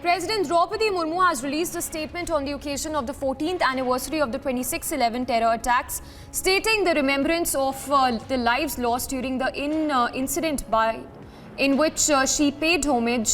President Draupadi Murmu has released a statement on the occasion of the 14th anniversary of the 26/11 terror attacks, stating the remembrance of the lives lost during the incident in which she paid homage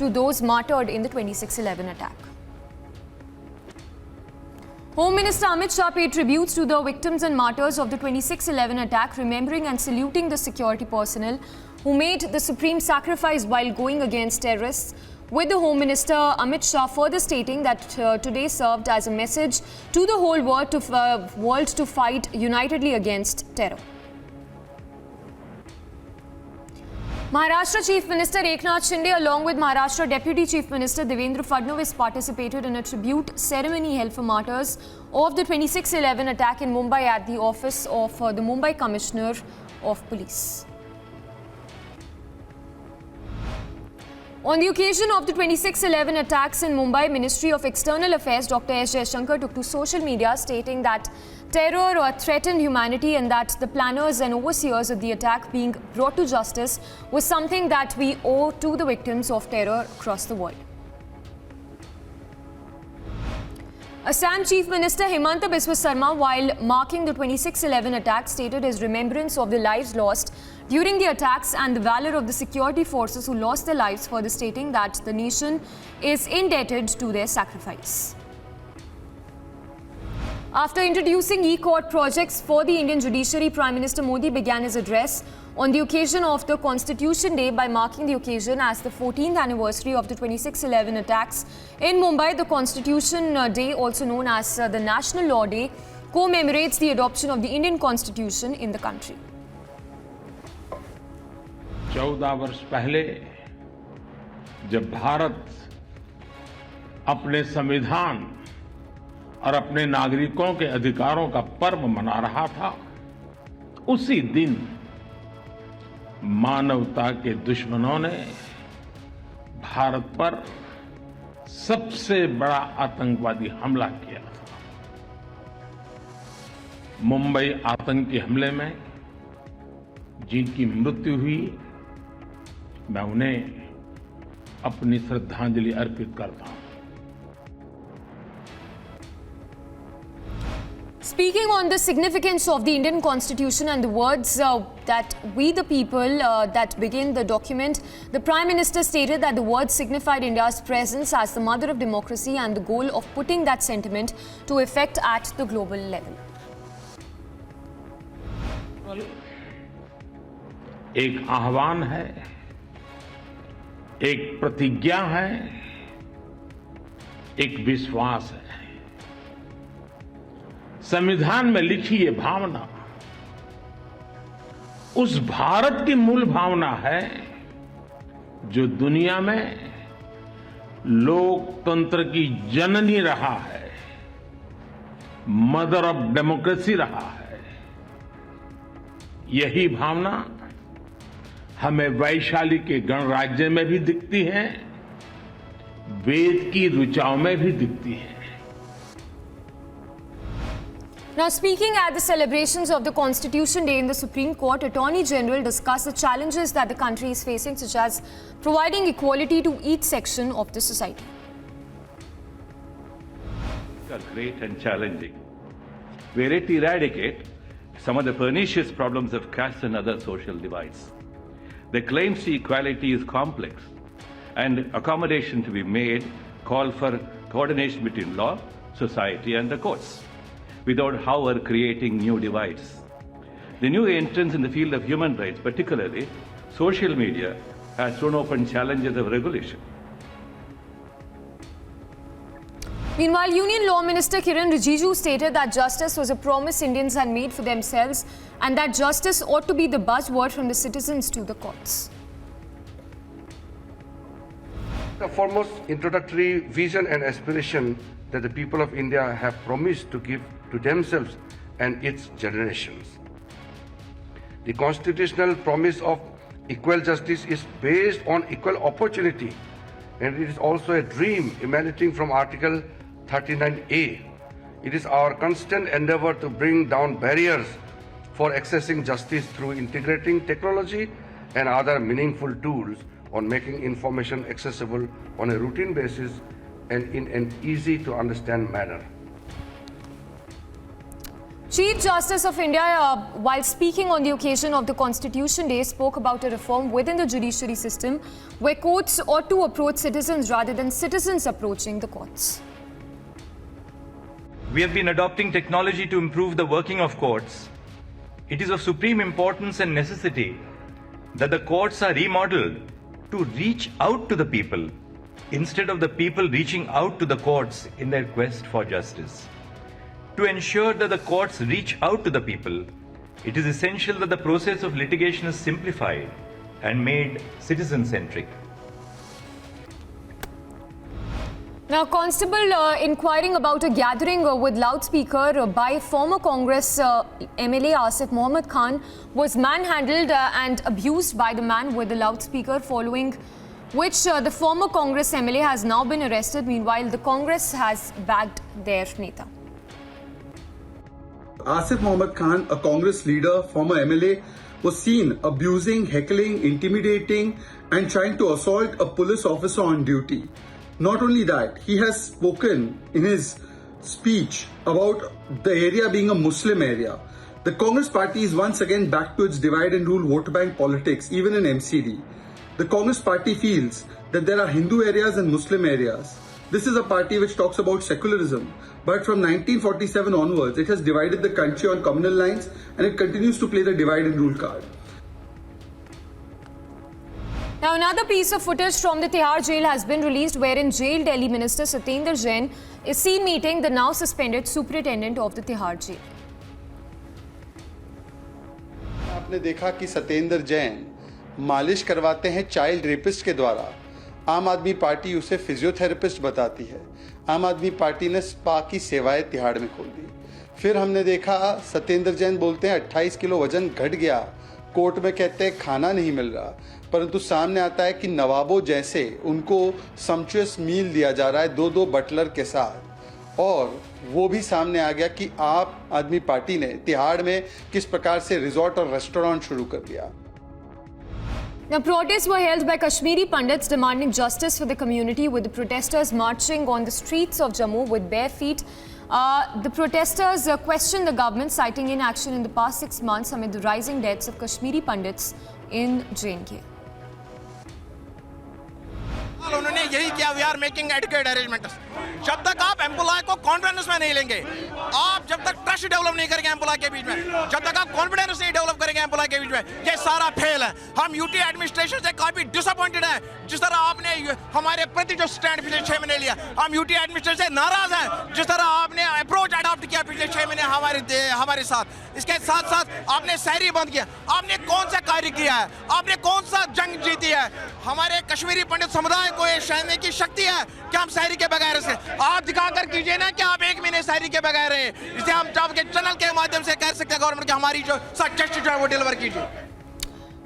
to those martyred in the 26/11 attack. Home Minister Amit Shah paid tributes to the victims and martyrs of the 26/11 attack, remembering and saluting the security personnel who made the supreme sacrifice while going against terrorists, with the Home Minister Amit Shah further stating that today served as a message to the whole world to fight unitedly against terror. Maharashtra Chief Minister Eknath Shinde along with Maharashtra Deputy Chief Minister Devendra Fadnavis participated in a tribute ceremony held for martyrs of the 26/11 attack in Mumbai at the office of the Mumbai Commissioner of Police. On the occasion of the 26/11 attacks in Mumbai, Ministry of External Affairs Dr. S. Jaishankar took to social media stating that terror threatened humanity and that the planners and overseers of the attack being brought to justice was something that we owe to the victims of terror across the world. Assam Chief Minister Himanta Biswa Sarma, while marking the 26/11 attack, stated his remembrance of the lives lost during the attacks and the valor of the security forces who lost their lives, further stating that the nation is indebted to their sacrifice. After introducing e-court projects for the Indian judiciary, Prime Minister Modi began his address on the occasion of the Constitution Day by marking the occasion as the 14th anniversary of the 26/11 attacks in Mumbai. The Constitution Day, also known as the National Law Day, commemorates the adoption of the Indian Constitution in the country. 14 वर्ष पहले जब भारत अपने संविधान और अपने नागरिकों के अधिकारों का पर्व मना रहा था, उसी दिन मानवता के दुश्मनों ने भारत पर सबसे बड़ा आतंकवादी हमला किया था। मुंबई आतंकी हमले में जिनकी मृत्यु हुई, मैं उन्हें अपनी श्रद्धांजलि अर्पित करता हूं। Speaking on the significance of the Indian Constitution and the words that we the people that begin the document, the Prime Minister stated that the words signified India's presence as the mother of democracy and the goal of putting that sentiment to effect at the global level. एक आह्वान है, एक प्रतिज्ञा है, एक विश्वास है। संविधान में लिखी ये भावना उस भारत की मूल भावना है जो दुनिया में लोकतंत्र की जननी रहा है, मदर ऑफ डेमोक्रेसी रहा है। यही भावना हमें वैशाली के गणराज्य में भी दिखती है, वेद की ऋचाओं में भी दिखती है। Now, speaking at the celebrations of the Constitution Day in the Supreme Court, Attorney General discussed the challenges that the country is facing, such as providing equality to each section of the society. Are great and challenging. We are yet to eradicate some of the pernicious problems of caste and other social divides. The claims to equality is complex, and accommodation to be made call for coordination between law, society, and the courts, without, however, creating new divides. The new entrance in the field of human rights, particularly social media, has thrown open challenges of regulation. Meanwhile, Union Law Minister Kiran Rijiju stated that justice was a promise Indians had made for themselves and that justice ought to be the buzzword from the citizens to the courts. The foremost introductory vision and aspiration that the people of India have promised to give to themselves and its generations. The constitutional promise of equal justice is based on equal opportunity, and it is also a dream emanating from Article 39A. It is our constant endeavor to bring down barriers for accessing justice through integrating technology and other meaningful tools on making information accessible on a routine basis and in an easy to understand manner. Chief Justice of India, while speaking on the occasion of the Constitution Day, spoke about a reform within the judiciary system where courts ought to approach citizens rather than citizens approaching the courts. We have been adopting technology to improve the working of courts. It is of supreme importance and necessity that the courts are remodeled to reach out to the people instead of the people reaching out to the courts in their quest for justice. To ensure that the courts reach out to the people, it is essential that the process of litigation is simplified and made citizen-centric. Now, Constable inquiring about a gathering with loudspeaker by former Congress MLA Asif Mohammed Khan was manhandled and abused by the man with the loudspeaker, following which the former Congress MLA has now been arrested. Meanwhile, the Congress has bagged their Neta. Asif Mohammed Khan, a Congress leader, former MLA, was seen abusing, heckling, intimidating and trying to assault a police officer on duty. Not only that, he has spoken in his speech about the area being a Muslim area. The Congress party is once again back to its divide and rule vote bank politics, even in MCD. The Congress party feels that there are Hindu areas and Muslim areas. This is a party which talks about secularism, but from 1947 onwards, it has divided the country on communal lines and it continues to play the divide and rule card. Now, another piece of footage from the TIHAR jail has been released, wherein Jail Delhi Minister Satyendra Jain is seen meeting the now suspended superintendent of the TIHAR jail. आपने देखा कि सत्येंद्र जैन मालिश करवाते हैं child rapist के द्वारा। आम आदमी पार्टी उसे फिजियोथेरेपिस्ट बताती है। आम आदमी पार्टी ने स्पा की सेवाएं तिहाड़ में खोल दी। फिर हमने देखा सत्येंद्र जैन बोलते हैं 28 किलो वजन घट गया, कोर्ट में कहते हैं खाना नहीं मिल रहा, परंतु सामने आता है कि नवाबों जैसे उनको सम्पचुअस मील दिया जा रहा है 2-2 बटलर के साथ। और वो भी सामने आ गया कि आप आदमी पार्टी ने तिहाड़ में किस प्रकार से रिजॉर्ट और रेस्टोरेंट शुरू कर दिया। Now, protests were held by Kashmiri Pandits demanding justice for the community, with the protesters marching on the streets of Jammu with bare feet. The protesters questioned the government, citing inaction in the past 6 months amid the rising deaths of Kashmiri Pandits in JAIN. उन्होंने यही किया, we are making adequate arrangements. जब तक आप employ को confidence में नहीं लेंगे, आप जब तक ट्रस्ट डेवलप नहीं करेंगे एम्प्लॉय के बीच में, जब तक आप कॉन्फिडेंस नहीं डेवलप करेंगे एम्प्लॉय के बीच में, ये सारा फेल है। हम यूटी एडमिनिस्ट्रेशन से काफी डिसअपॉइंटेड है, जिस तरह आपने हमारे प्रति जो स्टैंड पिछले 6 महीने लिया। हम यूटी एडमिनिस्ट्रेशन से नाराज हैं, जिस तरह आपने अप्रोच अडॉप्ट किया पिछले 6 महीने हमारे साथ। इसके साथ साथ आपने सहरी बंद किया। आपने कौन सा कार्य किया है? आपने कौन सा जंग जीती है? हमारे कश्मीरी पंडित समुदाय को ये सहने की शक्ति है कि हम सहरी के बगैर से आप दिखाकर कीजिए ना कि आप 1 महीने सहरी के बगैर रहे। इसे हम आपके चैनल के माध्यम से कह सकते हैं गवर्नमेंट की हमारी जो जस्टिस जो है वो डिलीवर कीजिए।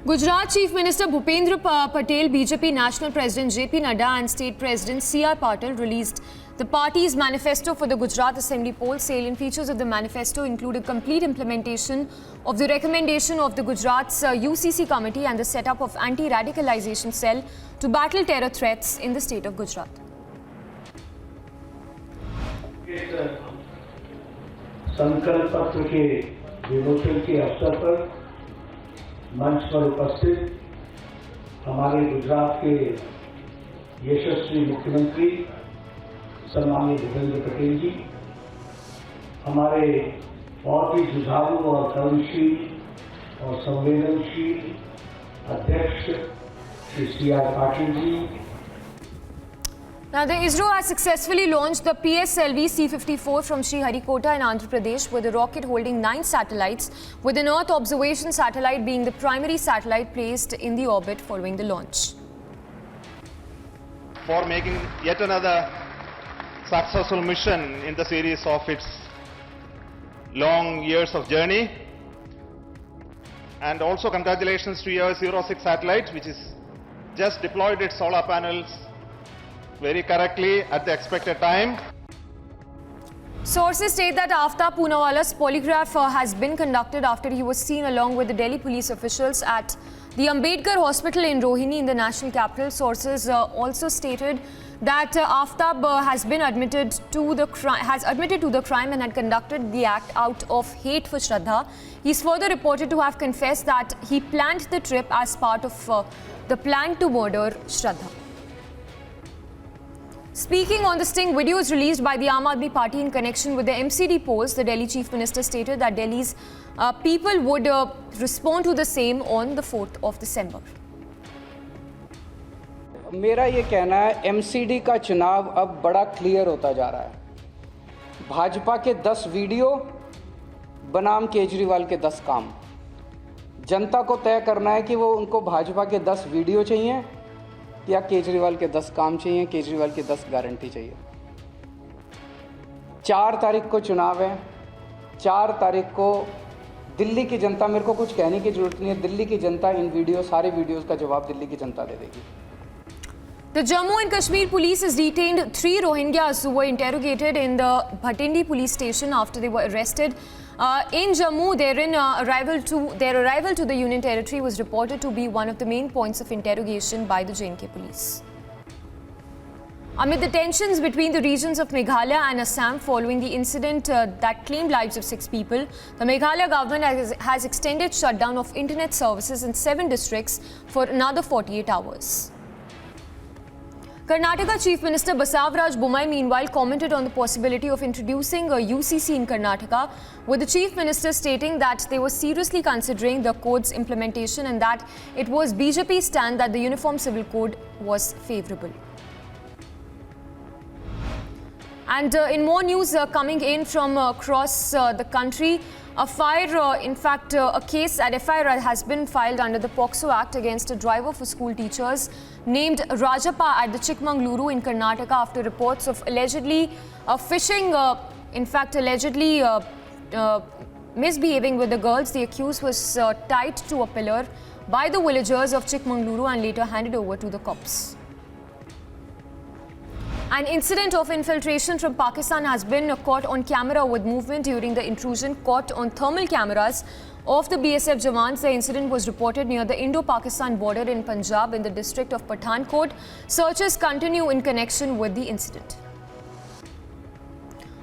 Gujarat Chief Minister Bhupendra Patel, BJP National President JP Nadda and State President CR Patil released the party's manifesto for the Gujarat Assembly poll. Salient features of the manifesto included complete implementation of the recommendation of the Gujarat's UCC committee and the setup of anti-radicalization cell to battle terror threats in the state of Gujarat. संकल्प पत्र के विमोचन के अवसर पर मंच पर उपस्थित हमारे गुजरात के यशस्वी मुख्यमंत्री सम्माननीय भूपेंद्र पटेल जी, हमारे बहुत ही जुझारू और कर्मशील और संवेदनशील अध्यक्ष Shri CR Patil ji. Now, the ISRO has successfully launched the PSLV C-54 from Sriharikota in Andhra Pradesh, with a rocket holding 9 satellites, with an Earth observation satellite being the primary satellite placed in the orbit following the launch. For making yet another successful mission in the series of its long years of journey. And also congratulations to your 06 satellite, which is just deployed its solar panels very correctly at the expected time. Sources state that Aftab Poonawala's polygraph has been conducted after he was seen along with the Delhi police officials at the Ambedkar Hospital in Rohini in the national capital. Sources also stated that Aftab has admitted to the crime and had conducted the act out of hate for Shraddha. He is further reported to have confessed that he planned the trip as part of the plan to murder Shraddha. Speaking on the sting videos released by the Aam Aadmi Party in connection with the MCD polls, the Delhi Chief Minister stated that Delhi's people would respond to the same on the 4th of December. मेरा ये कहना है MCD का चुनाव अब बड़ा clear होता जा रहा है। भाजपा के 10 वीडियो बनाम केजरीवाल के 10 काम। जनता को तय करना है कि वो उनको भाजपा के 10 वीडियो चाहिए या केजरीवाल के 10 काम चाहिए, केजरीवाल की 10 गारंटी चाहिए। 4 तारीख को चुनाव है। 4 तारीख को दिल्ली की जनता, मेरे को कुछ कहने की जरूरत नहीं है, दिल्ली की जनता इन सारे वीडियोस का जवाब दिल्ली की जनता दे देगी। The Jammu and Kashmir police has detained 3 Rohingyas who were interrogated in the Bhatindi police station after they were arrested. In Jammu, their arrival to the Union Territory was reported to be one of the main points of interrogation by the JNK police. Amid the tensions between the regions of Meghalaya and Assam following the incident that claimed lives of 6 people, the Meghalaya government has extended shutdown of internet services in 7 districts for another 48 hours. Karnataka Chief Minister Basavaraj Bommai meanwhile commented on the possibility of introducing a UCC in Karnataka, with the Chief Minister stating that they were seriously considering the code's implementation and that it was BJP's stand that the Uniform Civil Code was favourable. And in more news coming in from across the country, a case at FIR has been filed under the POCSO Act against a driver for school teachers named Rajappa at the Chikmagaluru in Karnataka after reports of allegedly misbehaving with the girls. The accused was tied to a pillar by the villagers of Chikmagaluru and later handed over to the cops. An incident of infiltration from Pakistan has been caught on camera with movement during the intrusion caught on thermal cameras of the BSF Jawans. The incident was reported near the Indo-Pakistan border in Punjab in the district of Pathankot. Searches continue in connection with the incident.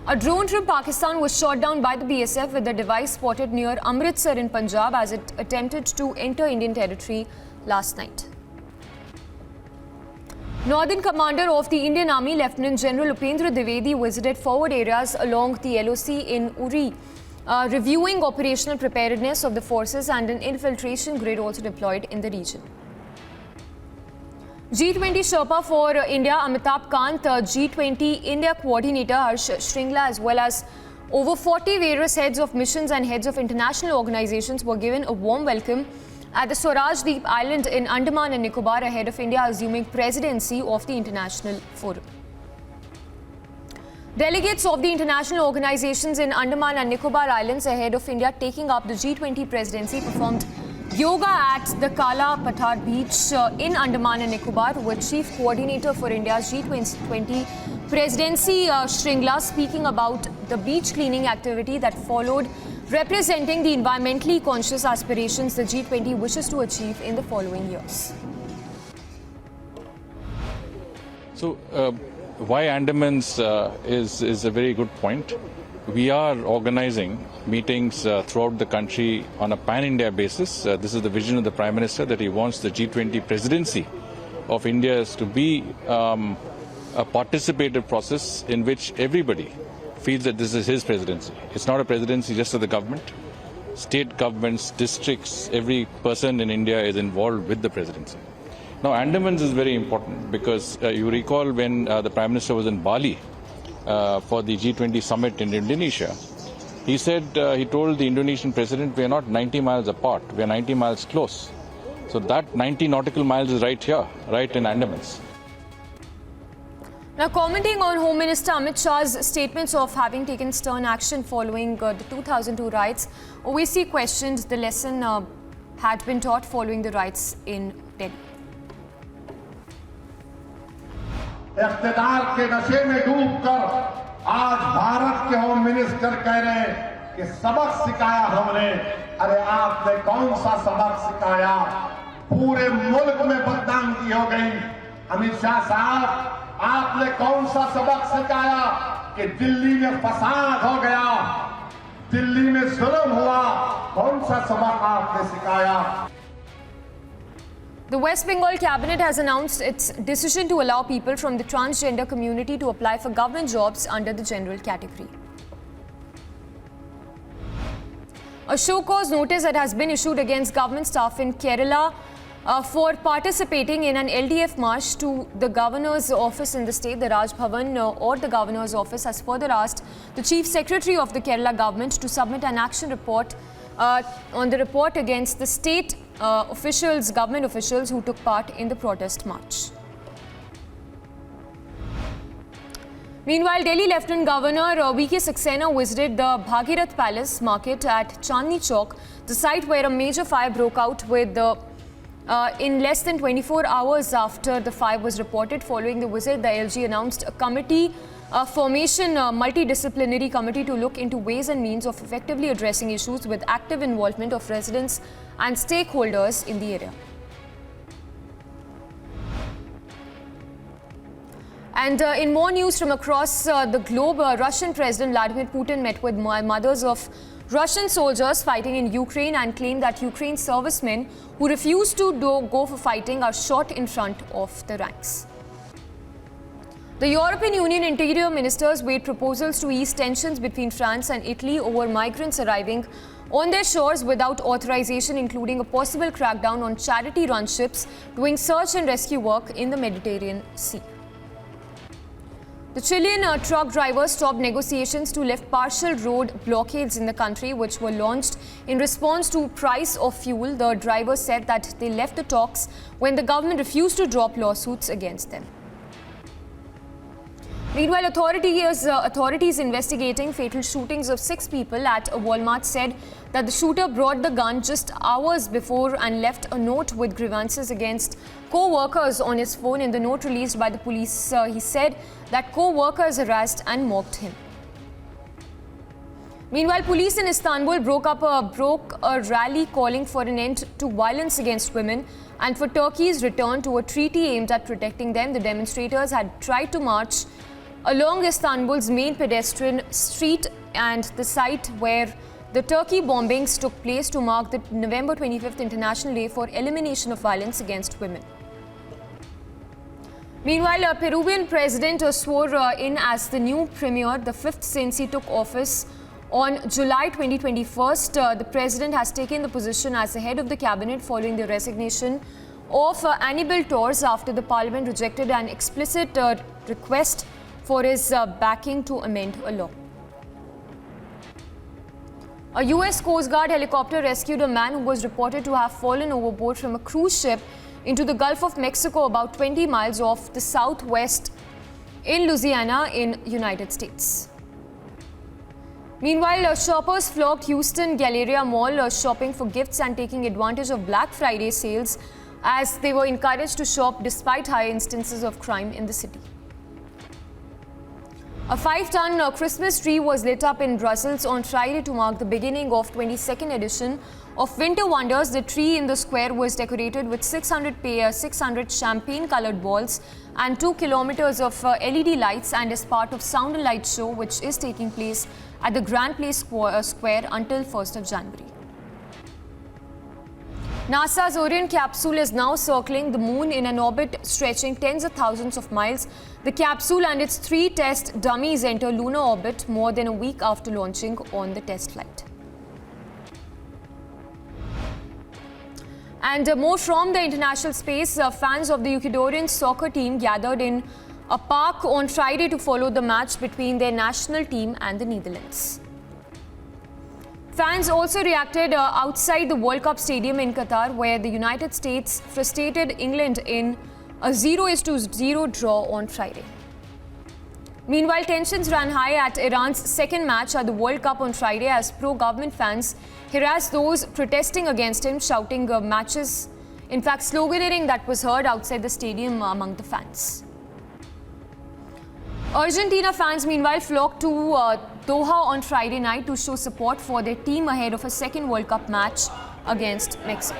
A drone from Pakistan was shot down by the BSF with the device spotted near Amritsar in Punjab as it attempted to enter Indian territory last night. Northern Commander of the Indian Army, Lieutenant General Upendra Dwivedi, visited forward areas along the LOC in Uri, reviewing operational preparedness of the forces and an infiltration grid also deployed in the region. G20 Sherpa for India, Amitabh Kant, G20 India Coordinator Harsh Shringla, as well as over 40 various heads of missions and heads of international organizations were given a warm welcome at the Swaraj Deep Island in Andaman and Nicobar ahead of India assuming presidency of the international forum. Delegates of the international organizations in Andaman and Nicobar Islands ahead of India taking up the G20 presidency performed yoga at the Kala Pathar beach in Andaman and Nicobar with Chief Coordinator for India's G20 presidency Shringla speaking about the beach cleaning activity that followed, representing the environmentally conscious aspirations the G20 wishes to achieve in the following years. So, why Andamans is a very good point. We are organizing meetings throughout the country on a pan-India basis. This is the vision of the Prime Minister, that he wants the G20 presidency of India to be a participative process in which everybody feels that this is his presidency. It's not a presidency just of the government. State governments, districts, every person in India is involved with the presidency. Now, Andamans is very important because you recall when the Prime Minister was in Bali for the G20 summit in Indonesia, he said, he told the Indonesian president, we are not 90 miles apart, we are 90 miles close. So that 90 nautical miles is right here, right in Andamans. Now, commenting on Home Minister Amit Shah's statements of having taken stern action following the 2002 riots, OWC questioned the lesson had been taught following the riots in Delhi. इख्तिदार के नशे में डूबकर आज भारत के home minister कह रहे हैं कि सबक सिखाया हमने। अरे आपने कौन सा सबक सिखाया? पूरे मुल्क में बदनाम की हो गई। अमित शाह साहब, आपने कौन सा सबक सिखाया कि दिल्ली में फसाद हो गया, दिल्ली में जुल्म हुआ? कौन सा सबक आपने सिखाया? The West Bengal cabinet has announced its decision to allow people from the transgender community to apply for government jobs under the general category. A show cause notice that has been issued against government staff in Kerala for participating in an LDF march to the governor's office in the state. The Raj Bhavan or the governor's office has further asked the chief secretary of the Kerala government to submit an action report on the report against the state government officials who took part in the protest march. Meanwhile, Delhi Lieutenant Governor V.K. Saxena visited the Bhagirath Palace market at Chandni Chowk, the site where a major fire broke out in less than 24 hours after the fire was reported. Following the visit, the LG announced a committee formation, a multidisciplinary committee to look into ways and means of effectively addressing issues with active involvement of residents and stakeholders in the area. And in more news from across the globe, Russian President Vladimir Putin met with mothers of Russian soldiers fighting in Ukraine and claimed that Ukraine servicemen who refuse to go for fighting are shot in front of the ranks. The European Union interior ministers weighed proposals to ease tensions between France and Italy over migrants arriving on their shores without authorization, including a possible crackdown on charity-run ships doing search and rescue work in the Mediterranean Sea. The Chilean truck drivers stopped negotiations to lift partial road blockades in the country, which were launched in response to price of fuel. The drivers said that they left the talks when the government refused to drop lawsuits against them. Meanwhile, authorities investigating fatal shootings of 6 people at a Walmart said that the shooter brought the gun just hours before and left a note with grievances against co-workers on his phone. In the note released by the police, he said that co-workers harassed and mocked him. Meanwhile, police in Istanbul broke a rally calling for an end to violence against women and for Turkey's return to a treaty aimed at protecting them. The demonstrators had tried to march along Istanbul's main pedestrian street and the site where the Turkey bombings took place to mark the November 25th International Day for Elimination of Violence Against Women. Meanwhile, a Peruvian president swore in as the new premier, the 5th since he took office on July 2021. The president has taken the position as the head of the cabinet following the resignation of Aníbal Torres after the parliament rejected an explicit request for his backing to amend a law. A US Coast Guard helicopter rescued a man who was reported to have fallen overboard from a cruise ship into the Gulf of Mexico about 20 miles off the southwest in Louisiana in United States. Meanwhile, shoppers flocked Houston Galleria Mall shopping for gifts and taking advantage of Black Friday sales as they were encouraged to shop despite high instances of crime in the city. A 5-ton Christmas tree was lit up in Brussels on Friday to mark the beginning of 22nd edition of Winter Wonders. The tree in the square was decorated with 600 champagne-colored balls and 2 kilometers of LED lights and is part of Sound and Light show, which is taking place at the Grand Place Square until 1st of January. NASA's Orion capsule is now circling the moon in an orbit stretching tens of thousands of miles. The capsule and its 3 test dummies enter lunar orbit more than a week after launching on the test flight. And more from the international space, fans of the Ecuadorian soccer team gathered in a park on Friday to follow the match between their national team and the Netherlands. Fans also reacted outside the World Cup stadium in Qatar, where the United States frustrated England in a 0-0 draw on Friday. Meanwhile, tensions ran high at Iran's second match at the World Cup on Friday as pro-government fans harassed those protesting against him, shouting matches. In fact, sloganeering that was heard outside the stadium among the fans. Argentina fans, meanwhile, flocked to Doha on Friday night to show support for their team ahead of a second World Cup match against Mexico.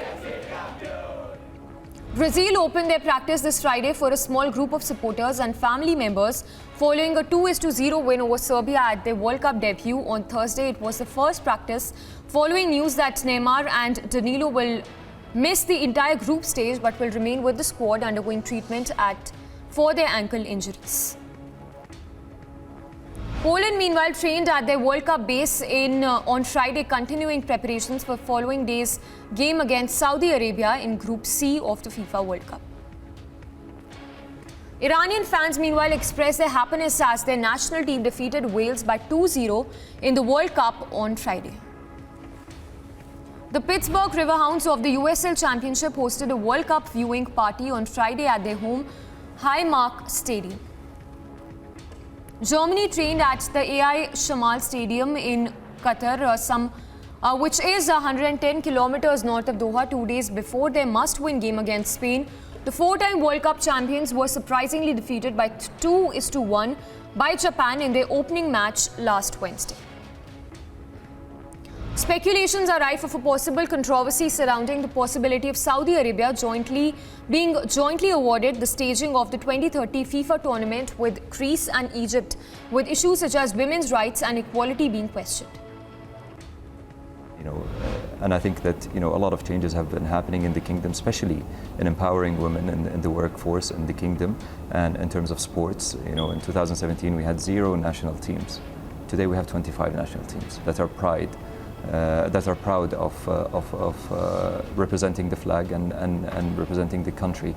Brazil opened their practice this Friday for a small group of supporters and family members following a 2-0 win over Serbia at their World Cup debut on Thursday. It was the first practice following news that Neymar and Danilo will miss the entire group stage but will remain with the squad undergoing treatment for their ankle injuries. Poland, meanwhile, trained at their World Cup base on Friday, continuing preparations for following day's game against Saudi Arabia in Group C of the FIFA World Cup. Iranian fans, meanwhile, expressed their happiness as their national team defeated Wales by 2-0 in the World Cup on Friday. The Pittsburgh Riverhounds of the USL Championship hosted a World Cup viewing party on Friday at their home Highmark Stadium. Germany trained at the AI Shamal Stadium in Qatar, which is 110 kilometers north of Doha, 2 days before their must-win game against Spain. The four-time World Cup champions were surprisingly defeated by 2-1 by Japan in their opening match last Wednesday. Speculations are rife of a possible controversy surrounding the possibility of Saudi Arabia being jointly awarded the staging of the 2030 FIFA tournament with Greece and Egypt, with issues such as women's rights and equality being questioned. And I think that a lot of changes have been happening in the kingdom, especially in empowering women in the workforce in the kingdom, and in terms of sports. In 2017 we had 0 national teams. Today we have 25 national teams that are proud of representing the flag and representing the country